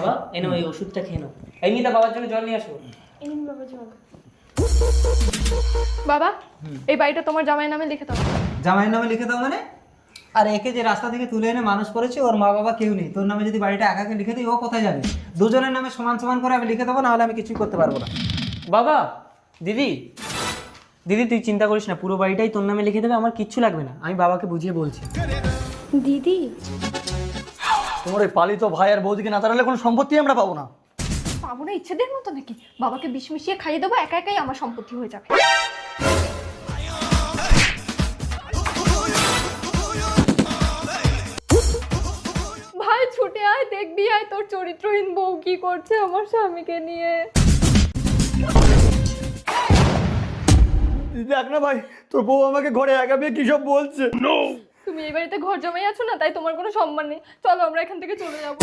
বাবা, এনে ওই ওষুধটা খেয়ে নাও। এই মিতা, বাবার জন্য জল নিয়ে আসো। বাবা, এই বাড়িটা তোমার জামাইয়ের নামে লিখে দাও। জামাইয়ের নামে লিখে দাও মানে? আর একে যে রাস্তা থেকে তুলে এনে মানুষ করেছে, ওর মা বাবা কেউ নেই। তোর নামে যদি বাড়িটা একাকে লিখে দিই, ও কোথায় যাবে? দুজনের নামে সমান সমান করে আমি লিখে দেবো, নাহলে আমি কিছুই করতে পারবো না। বাবা, দিদি দিদি তুই চিন্তা করিস না, পুরো বাড়িটাই তোর নামে লিখে দেবে, আমার কিচ্ছু লাগবে না। আমি বাবাকে বুঝিয়ে বলছি। দিদি, তোমার ওই পালিত ভাই আর বৌদিকে না তাড়ালে কোনো সম্পত্তি আমরা পাবো না। পাবো না ইচ্ছেদের মতো নাকি? বাবাকে বিষ মিশিয়ে খাইয়ে দেবো, একা একাই আমার সম্পত্তি হয়ে যাবে। ভাই ছুটে আয়, দেখবি আয় তোর চরিত্রহীন বউ কি করছে আমার স্বামীকে নিয়ে। দেখ না ভাই, তোর বউ আমাকে ঘরে একা পেয়ে কি সব বলছে। তুমি এই বাড়িতে ঘর জমাই আছো না, তাই তোমার কোনো সম্মান নেই। চলো আমরা এখান থেকে চলে যাবো।